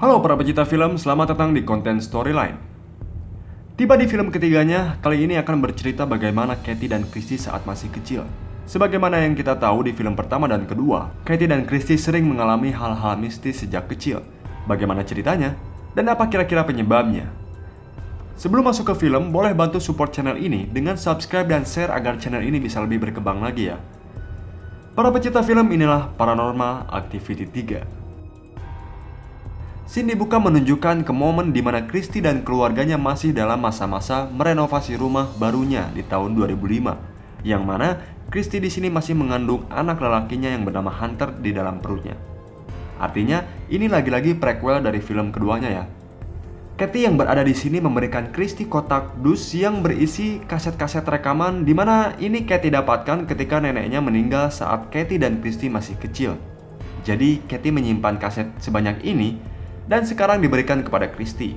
Halo para pecinta film, selamat datang di konten Storyline. Tiba di film ketiganya, kali ini akan bercerita bagaimana Katie dan Christy saat masih kecil. Sebagaimana yang kita tahu di film pertama dan kedua, Katie dan Christy sering mengalami hal-hal mistis sejak kecil. Bagaimana ceritanya? Dan apa kira-kira penyebabnya? Sebelum masuk ke film, boleh bantu support channel ini dengan subscribe dan share agar channel ini bisa lebih berkembang lagi ya. Para pecinta film, inilah Paranormal Activity 3. Scene dibuka menunjukkan ke momen di mana Christy dan keluarganya masih dalam masa-masa merenovasi rumah barunya di tahun 2005, yang mana Christy di sini masih mengandung anak lelakinya yang bernama Hunter di dalam perutnya. Artinya, ini lagi-lagi prequel dari film keduanya ya. Katie yang berada di sini memberikan Christy kotak dus yang berisi kaset-kaset rekaman di mana ini Katie dapatkan ketika neneknya meninggal saat Katie dan Christy masih kecil. Jadi, Katie menyimpan kaset sebanyak ini dan sekarang diberikan kepada Christy.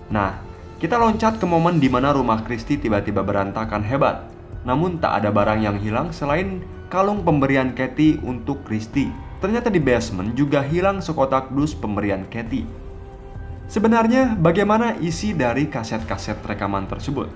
Nah, kita loncat ke momen di mana rumah Christy tiba-tiba berantakan hebat. Namun tak ada barang yang hilang selain kalung pemberian Katie untuk Christy. Ternyata di basement juga hilang sekotak dus pemberian Katie. Sebenarnya bagaimana isi dari kaset-kaset rekaman tersebut?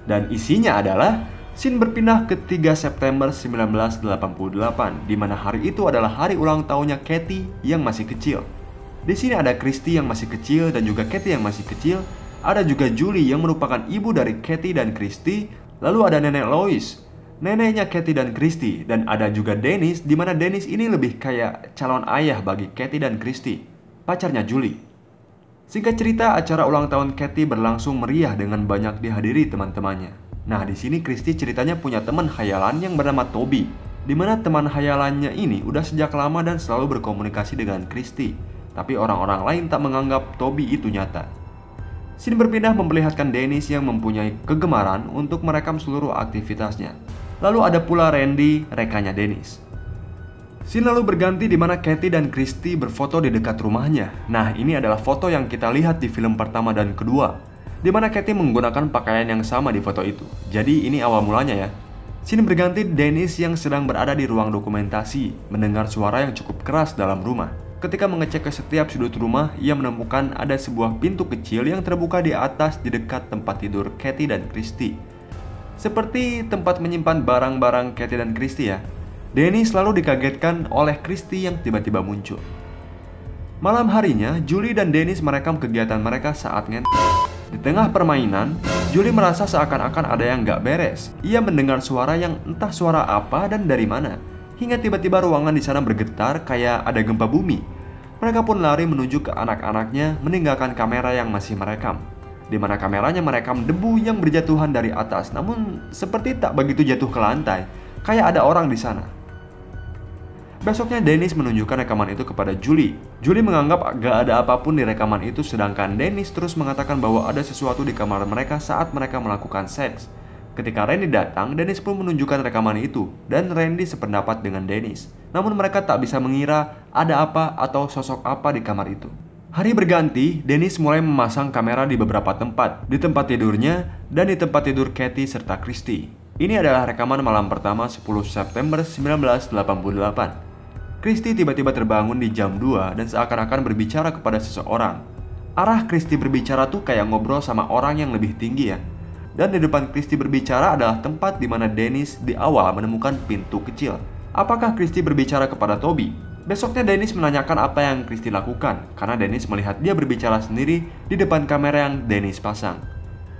Dan isinya adalah scene berpindah ke 3 September 1988, di mana hari itu adalah hari ulang tahunnya Katie yang masih kecil. Di sini ada Christy yang masih kecil dan juga Katie yang masih kecil. Ada juga Julie yang merupakan ibu dari Katie dan Christy. Lalu ada nenek Lois, neneknya Katie dan Christy. Dan ada juga Dennis, di mana Dennis ini lebih kayak calon ayah bagi Katie dan Christy, pacarnya Julie. Singkat cerita, acara ulang tahun Katie berlangsung meriah dengan banyak dihadiri teman-temannya. Nah, di sini Christy ceritanya punya teman khayalan yang bernama Toby, di mana teman khayalannya ini udah sejak lama dan selalu berkomunikasi dengan Christy. Tapi orang-orang lain tak menganggap Toby itu nyata. Scene berpindah memperlihatkan Dennis yang mempunyai kegemaran untuk merekam seluruh aktivitasnya. Lalu ada pula Randy, rekannya Dennis. Scene lalu berganti di mana Katie dan Christy berfoto di dekat rumahnya. Nah, ini adalah foto yang kita lihat di film pertama dan kedua, di mana Katie menggunakan pakaian yang sama di foto itu. Jadi ini awal mulanya ya. Scene berganti Dennis yang sedang berada di ruang dokumentasi, mendengar suara yang cukup keras dalam rumah. Ketika mengecek ke setiap sudut rumah, ia menemukan ada sebuah pintu kecil yang terbuka di atas di dekat tempat tidur Katie dan Christy. Seperti tempat menyimpan barang-barang Katie dan Christy ya. Dennis selalu dikagetkan oleh Christy yang tiba-tiba muncul. Malam harinya, Julie dan Dennis merekam kegiatan mereka saat Di tengah permainan, Julie merasa seakan-akan ada yang gak beres. Ia mendengar suara yang entah suara apa dan dari mana. Hingga tiba-tiba ruangan di sana bergetar kayak ada gempa bumi. Mereka pun lari menuju ke anak-anaknya meninggalkan kamera yang masih merekam. Di mana kameranya merekam debu yang berjatuhan dari atas, namun seperti tak begitu jatuh ke lantai, kayak ada orang di sana. Besoknya Dennis menunjukkan rekaman itu kepada Julie. Julie menganggap gak ada apapun di rekaman itu, sedangkan Dennis terus mengatakan bahwa ada sesuatu di kamar mereka saat mereka melakukan seks. Ketika Randy datang, Dennis pun menunjukkan rekaman itu, dan Randy sependapat dengan Dennis. Namun mereka tak bisa mengira ada apa atau sosok apa di kamar itu. Hari berganti, Dennis mulai memasang kamera di beberapa tempat, di tempat tidurnya dan di tempat tidur Katie serta Christy. Ini adalah rekaman malam pertama 10 September 1988. Christy tiba-tiba terbangun di jam 2 dan seakan-akan berbicara kepada seseorang. Arah Christy berbicara tuh kayak ngobrol sama orang yang lebih tinggi ya. Dan di depan Christy berbicara adalah tempat di mana Dennis di awal menemukan pintu kecil. Apakah Christy berbicara kepada Toby? Besoknya Dennis menanyakan apa yang Christy lakukan, karena Dennis melihat dia berbicara sendiri di depan kamera yang Dennis pasang.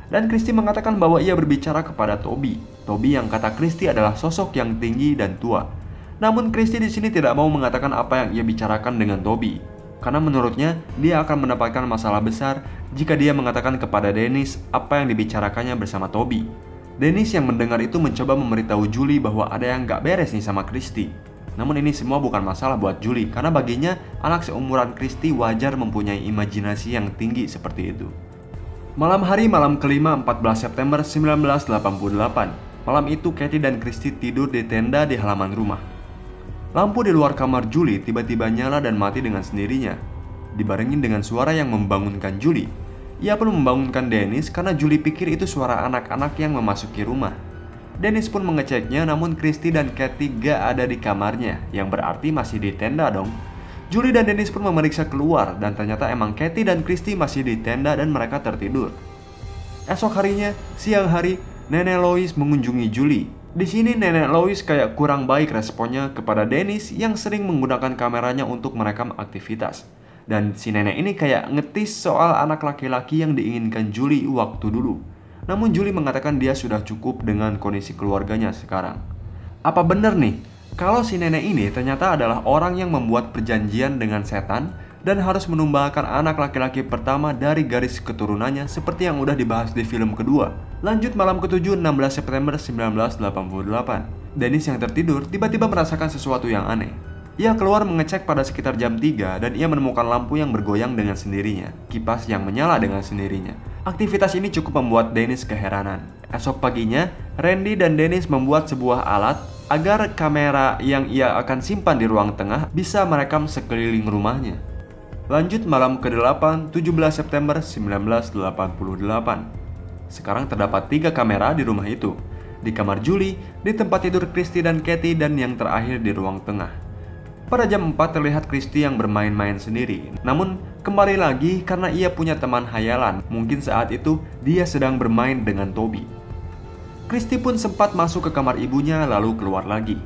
Dan Christy mengatakan bahwa ia berbicara kepada Toby. Toby yang kata Christy adalah sosok yang tinggi dan tua. Namun Christy di sini tidak mau mengatakan apa yang ia bicarakan dengan Toby, karena menurutnya dia akan mendapatkan masalah besar jika dia mengatakan kepada Dennis apa yang dibicarakannya bersama Toby. Dennis yang mendengar itu mencoba memberitahu Julie bahwa ada yang gak beres nih sama Christy. Namun ini semua bukan masalah buat Julie, karena baginya anak seumuran Christy wajar mempunyai imajinasi yang tinggi seperti itu. Malam hari malam kelima 14 September 1988. Malam itu Katie dan Christy tidur di tenda di halaman rumah. Lampu di luar kamar Julie tiba-tiba nyala dan mati dengan sendirinya, dibarengin dengan suara yang membangunkan Julie. Ia pun membangunkan Dennis karena Julie pikir itu suara anak-anak yang memasuki rumah. Dennis pun mengeceknya, namun Christy dan Katie gak ada di kamarnya, yang berarti masih di tenda dong. Julie dan Dennis pun memeriksa keluar dan ternyata emang Kathy dan Christy masih di tenda dan mereka tertidur. Esok harinya, siang hari, Nenek Lois mengunjungi Julie. Di sini Nenek Lois kayak kurang baik responnya kepada Dennis yang sering menggunakan kameranya untuk merekam aktivitas. Dan si nenek ini kayak ngetis soal anak laki-laki yang diinginkan Julie waktu dulu. Namun Julie mengatakan dia sudah cukup dengan kondisi keluarganya sekarang. Apa bener nih? Kalau si nenek ini ternyata adalah orang yang membuat perjanjian dengan setan dan harus menumbangkan anak laki-laki pertama dari garis keturunannya seperti yang udah dibahas di film kedua. Lanjut malam ke-7 16 September 1988. Dennis yang tertidur tiba-tiba merasakan sesuatu yang aneh. Ia keluar mengecek pada sekitar jam 3 dan ia menemukan lampu yang bergoyang dengan sendirinya, kipas yang menyala dengan sendirinya. Aktivitas ini cukup membuat Dennis keheranan. Esok paginya, Randy dan Dennis membuat sebuah alat agar kamera yang ia akan simpan di ruang tengah bisa merekam sekeliling rumahnya. Lanjut malam ke-8, 17 September 1988. Sekarang terdapat 3 kamera di rumah itu. Di kamar Julie, di tempat tidur Christy dan Kathy, dan yang terakhir di ruang tengah. Pada jam 4 terlihat Christy yang bermain-main sendiri. Namun kembali lagi karena ia punya teman hayalan. Mungkin saat itu dia sedang bermain dengan Toby. Christy pun sempat masuk ke kamar ibunya lalu keluar lagi.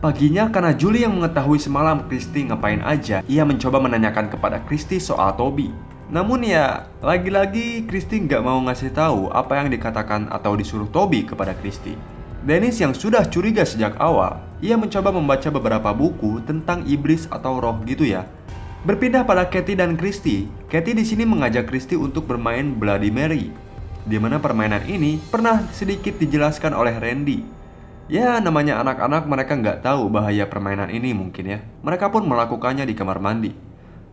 Paginya karena Julie yang mengetahui semalam Christy ngapain aja, ia mencoba menanyakan kepada Christy soal Toby. Namun ya, lagi-lagi Christy nggak mau ngasih tahu apa yang dikatakan atau disuruh Toby kepada Christy. Dennis yang sudah curiga sejak awal, ia mencoba membaca beberapa buku tentang iblis atau roh gitu ya. Berpindah pada Kathy dan Christy, Kathy di sini mengajak Christy untuk bermain Bloody Mary, di mana permainan ini pernah sedikit dijelaskan oleh Randy. Ya, namanya anak-anak, mereka nggak tahu bahaya permainan ini mungkin ya. Mereka pun melakukannya di kamar mandi.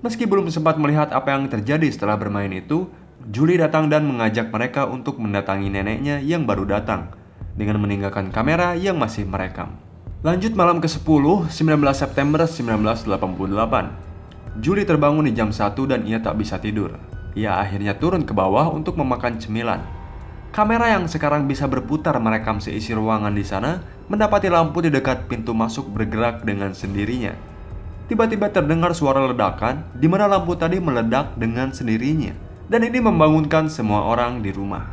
Meski belum sempat melihat apa yang terjadi setelah bermain itu, Julie datang dan mengajak mereka untuk mendatangi neneknya yang baru datang, dengan meninggalkan kamera yang masih merekam. Lanjut malam ke-10, 19 September 1988. Julie terbangun di jam 1 dan ia tak bisa tidur. Ia akhirnya turun ke bawah untuk memakan cemilan. Kamera yang sekarang bisa berputar merekam seisi ruangan di sana mendapati lampu di dekat pintu masuk bergerak dengan sendirinya. Tiba-tiba terdengar suara ledakan di mana lampu tadi meledak dengan sendirinya, dan ini membangunkan semua orang di rumah.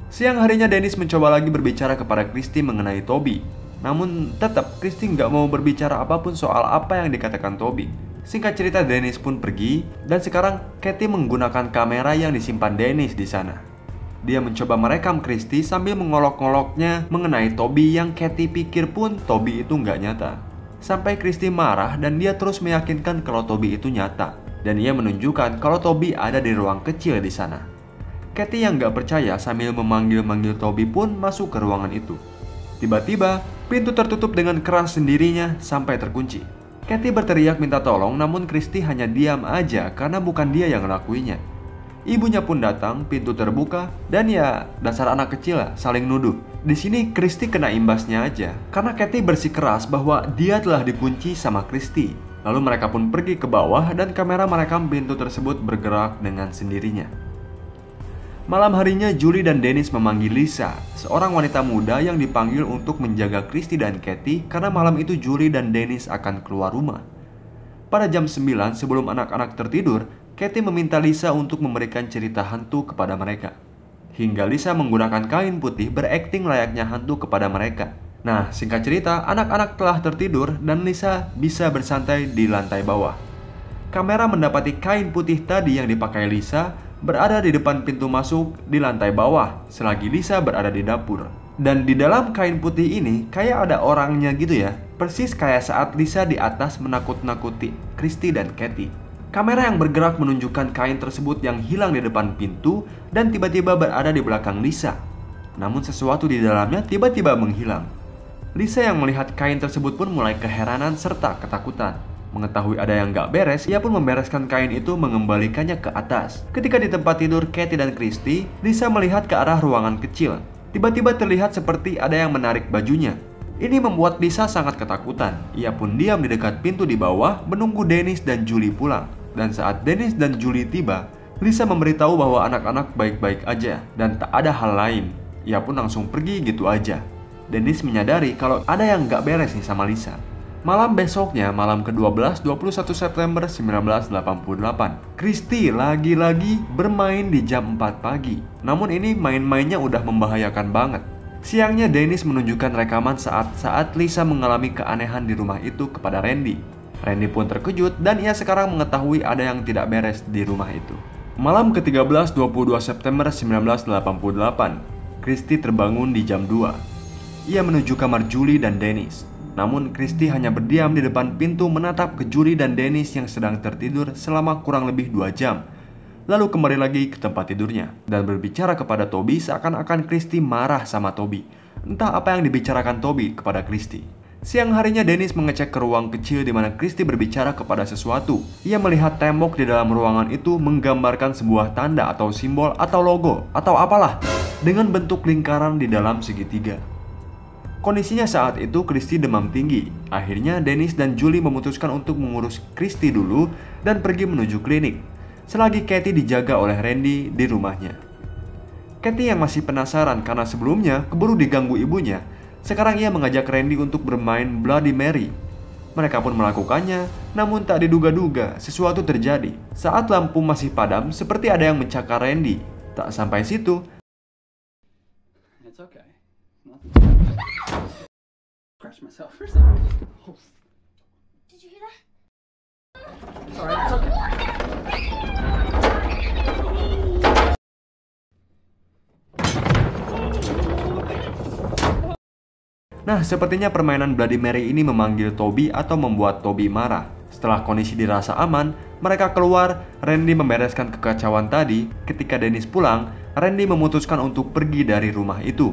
Siang harinya Dennis mencoba lagi berbicara kepada Christy mengenai Toby. Namun tetap Christy nggak mau berbicara apapun soal apa yang dikatakan Toby. Singkat cerita, Dennis pun pergi dan sekarang Kathy menggunakan kamera yang disimpan Dennis di sana. Dia mencoba merekam Christy sambil mengolok-ngoloknya mengenai Toby yang Kathy pikir pun Toby itu nggak nyata. Sampai Christy marah dan dia terus meyakinkan kalau Toby itu nyata. Dan ia menunjukkan kalau Toby ada di ruang kecil di sana. Kathy yang nggak percaya sambil memanggil-manggil Toby pun masuk ke ruangan itu. Tiba-tiba, pintu tertutup dengan keras sendirinya sampai terkunci. Kathy berteriak minta tolong, namun Christy hanya diam aja karena bukan dia yang ngelakuinya. Ibunya pun datang, pintu terbuka, dan ya dasar anak kecil lah, saling nuduh. Di sini Christy kena imbasnya aja, karena Kathy bersikeras bahwa dia telah dikunci sama Christy. Lalu mereka pun pergi ke bawah dan kamera merekam pintu tersebut bergerak dengan sendirinya. Malam harinya Julie dan Dennis memanggil Lisa, seorang wanita muda yang dipanggil untuk menjaga Christy dan Kathy karena malam itu Julie dan Dennis akan keluar rumah. Pada jam 9 sebelum anak-anak tertidur, Kathy meminta Lisa untuk memberikan cerita hantu kepada mereka. Hingga Lisa menggunakan kain putih berakting layaknya hantu kepada mereka. Nah, singkat cerita, anak-anak telah tertidur dan Lisa bisa bersantai di lantai bawah. Kamera mendapati kain putih tadi yang dipakai Lisa berada di depan pintu masuk di lantai bawah, selagi Lisa berada di dapur. Dan di dalam kain putih ini kayak ada orangnya gitu ya, persis kayak saat Lisa di atas menakut-nakuti Christy dan Kathy. Kamera yang bergerak menunjukkan kain tersebut yang hilang di depan pintu dan tiba-tiba berada di belakang Lisa. Namun sesuatu di dalamnya tiba-tiba menghilang. Lisa yang melihat kain tersebut pun mulai keheranan serta ketakutan. Mengetahui ada yang gak beres, ia pun membereskan kain itu mengembalikannya ke atas. Ketika di tempat tidur Kathy dan Christy, Lisa melihat ke arah ruangan kecil. Tiba-tiba terlihat seperti ada yang menarik bajunya. Ini membuat Lisa sangat ketakutan. Ia pun diam di dekat pintu di bawah menunggu Dennis dan Julie pulang. Dan saat Dennis dan Julie tiba, Lisa memberitahu bahwa anak-anak baik-baik aja dan tak ada hal lain. Ia pun langsung pergi gitu aja. Dennis menyadari kalau ada yang gak beres nih sama Lisa. Malam besoknya, malam ke-12, 21 September 1988, Christy lagi-lagi bermain di jam 4 pagi. Namun ini main-mainnya udah membahayakan banget. Siangnya Dennis menunjukkan rekaman saat Lisa mengalami keanehan di rumah itu kepada Randy. Randy pun terkejut dan ia sekarang mengetahui ada yang tidak beres di rumah itu. Malam ke-13, 22 September 1988, Christy terbangun di jam 2. Ia menuju kamar Julie dan Dennis. Namun Christy hanya berdiam di depan pintu menatap ke Julie dan Dennis yang sedang tertidur selama kurang lebih 2 jam. Lalu kembali lagi ke tempat tidurnya dan berbicara kepada Toby seakan-akan Christy marah sama Toby. Entah apa yang dibicarakan Toby kepada Christy. Siang harinya Dennis mengecek ke ruang kecil di mana Christy berbicara kepada sesuatu. Ia melihat tembok di dalam ruangan itu menggambarkan sebuah tanda atau simbol atau logo atau apalah dengan bentuk lingkaran di dalam segitiga. Kondisinya saat itu Christy demam tinggi. Akhirnya Dennis dan Julie memutuskan untuk mengurus Christy dulu dan pergi menuju klinik. Selagi Katie dijaga oleh Randy di rumahnya. Katie yang masih penasaran karena sebelumnya keburu diganggu ibunya, sekarang ia mengajak Randy untuk bermain Bloody Mary. Mereka pun melakukannya, namun tak diduga-duga sesuatu terjadi. Saat lampu masih padam, seperti ada yang mencakar Randy. Tak sampai situ, It's okay. Scratch myself for a second. Did you hear that? Alright, it's okay. Nah, sepertinya permainan Bloody Mary ini memanggil Toby atau membuat Toby marah. Setelah kondisi dirasa aman, mereka keluar. Randy membereskan kekacauan tadi. Ketika Dennis pulang, Randy memutuskan untuk pergi dari rumah itu.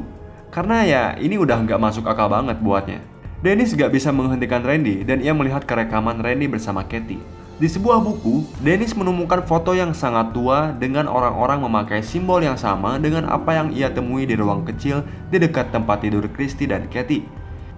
Karena ya, ini udah nggak masuk akal banget buatnya. Dennis nggak bisa menghentikan Randy dan ia melihat kerekaman Randy bersama Katie. Di sebuah buku, Dennis menemukan foto yang sangat tua dengan orang-orang memakai simbol yang sama dengan apa yang ia temui di ruang kecil di dekat tempat tidur Christy dan Katie.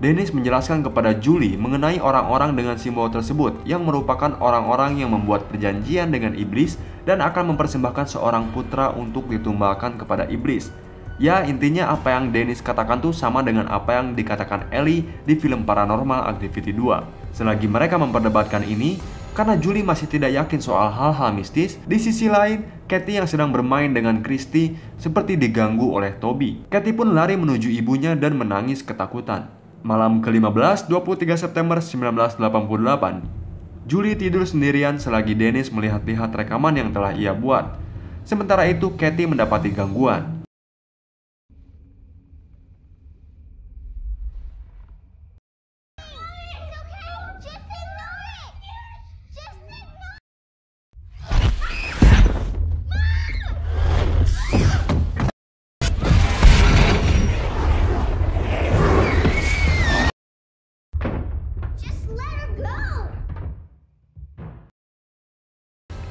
Dennis menjelaskan kepada Julie mengenai orang-orang dengan simbol tersebut yang merupakan orang-orang yang membuat perjanjian dengan iblis dan akan mempersembahkan seorang putra untuk ditumbalkan kepada iblis. Ya, intinya apa yang Dennis katakan tuh sama dengan apa yang dikatakan Ellie di film Paranormal Activity 2. Selagi mereka memperdebatkan ini, karena Julie masih tidak yakin soal hal-hal mistis, di sisi lain, Katie yang sedang bermain dengan Christy seperti diganggu oleh Toby. Katie pun lari menuju ibunya dan menangis ketakutan. Malam ke-15, 23 September 1988, Julie tidur sendirian selagi Dennis melihat-lihat rekaman yang telah ia buat. Sementara itu, Katie mendapati gangguan.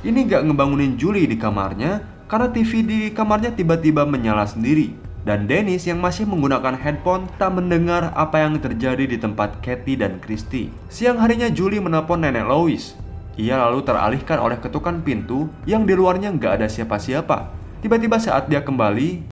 Ini gak ngebangunin Julie di kamarnya karena TV di kamarnya tiba-tiba menyala sendiri. Dan Dennis yang masih menggunakan headphone tak mendengar apa yang terjadi di tempat Katie dan Christy. Siang harinya Julie menelpon Nenek Lois. Ia lalu teralihkan oleh ketukan pintu yang di luarnya gak ada siapa-siapa. Tiba-tiba saat dia kembali,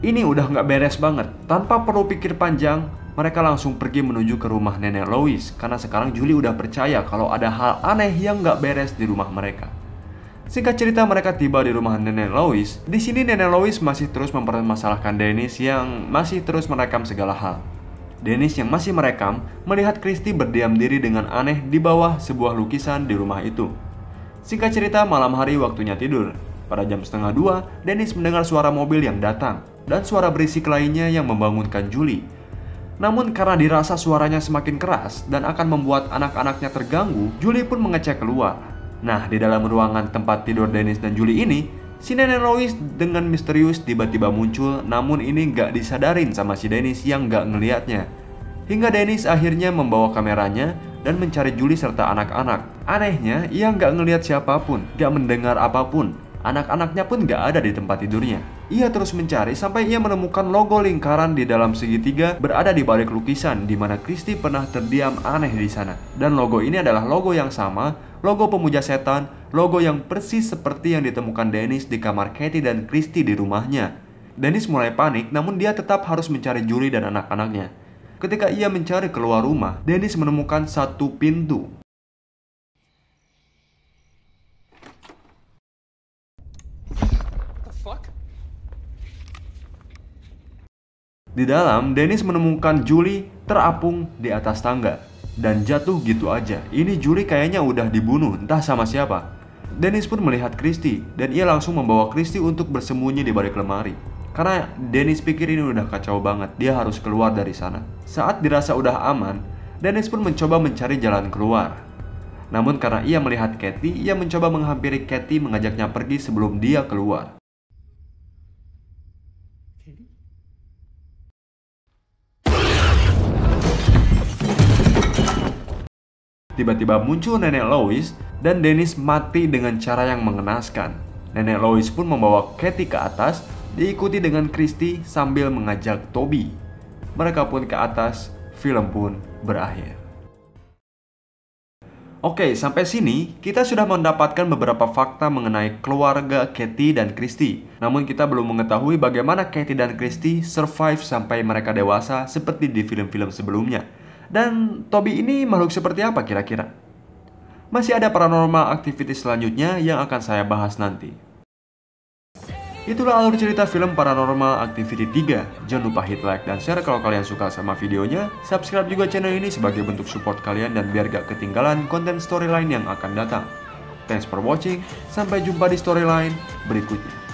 ini udah gak beres banget. Tanpa perlu pikir panjang, mereka langsung pergi menuju ke rumah Nenek Lois karena sekarang Julie udah percaya kalau ada hal aneh yang gak beres di rumah mereka. Singkat cerita, mereka tiba di rumah Nenek Lois. Di sini Nenek Lois masih terus mempermasalahkan Dennis yang masih terus merekam segala hal. Dennis yang masih merekam melihat Christy berdiam diri dengan aneh di bawah sebuah lukisan di rumah itu. Singkat cerita, malam hari waktunya tidur. Pada jam 1:30, Dennis mendengar suara mobil yang datang dan suara berisik lainnya yang membangunkan Julie. Namun karena dirasa suaranya semakin keras dan akan membuat anak-anaknya terganggu, Julie pun mengecek keluar. Nah, di dalam ruangan tempat tidur Dennis dan Julie ini, si Nenek Lois dengan misterius tiba-tiba muncul, namun ini nggak disadarin sama si Dennis yang nggak ngeliatnya. Hingga Dennis akhirnya membawa kameranya dan mencari Julie serta anak-anak. Anehnya, ia nggak ngeliat siapapun, nggak mendengar apapun. Anak-anaknya pun nggak ada di tempat tidurnya. Ia terus mencari sampai ia menemukan logo lingkaran di dalam segitiga berada di balik lukisan di mana Christy pernah terdiam aneh di sana. Dan logo ini adalah logo yang sama, logo pemuja setan, logo yang persis seperti yang ditemukan Dennis di kamar Katie dan Christy di rumahnya. Dennis mulai panik, namun dia tetap harus mencari Julie dan anak-anaknya. Ketika ia mencari keluar rumah, Dennis menemukan satu pintu. Di dalam, Dennis menemukan Julie terapung di atas tangga dan jatuh gitu aja. Ini Julie kayaknya udah dibunuh, entah sama siapa. Dennis pun melihat Christy dan ia langsung membawa Christy untuk bersembunyi di balik lemari. Karena Dennis pikir ini udah kacau banget, dia harus keluar dari sana. Saat dirasa udah aman, Dennis pun mencoba mencari jalan keluar. Namun karena ia melihat Katie, ia mencoba menghampiri Katie mengajaknya pergi sebelum dia keluar. Tiba-tiba muncul Nenek Lois dan Dennis mati dengan cara yang mengenaskan. Nenek Lois pun membawa Katie ke atas, diikuti dengan Christy sambil mengajak Toby. Mereka pun ke atas, film pun berakhir. Oke, sampai sini kita sudah mendapatkan beberapa fakta mengenai keluarga Katie dan Christy. Namun kita belum mengetahui bagaimana Katie dan Christy survive sampai mereka dewasa seperti di film-film sebelumnya. Dan Toby ini makhluk seperti apa kira-kira? Masih ada paranormal activity selanjutnya yang akan saya bahas nanti. Itulah alur cerita film Paranormal Activity 3. Jangan lupa hit like dan share kalau kalian suka sama videonya. Subscribe juga channel ini sebagai bentuk support kalian dan biar gak ketinggalan konten storyline yang akan datang. Thanks for watching, sampai jumpa di storyline berikutnya.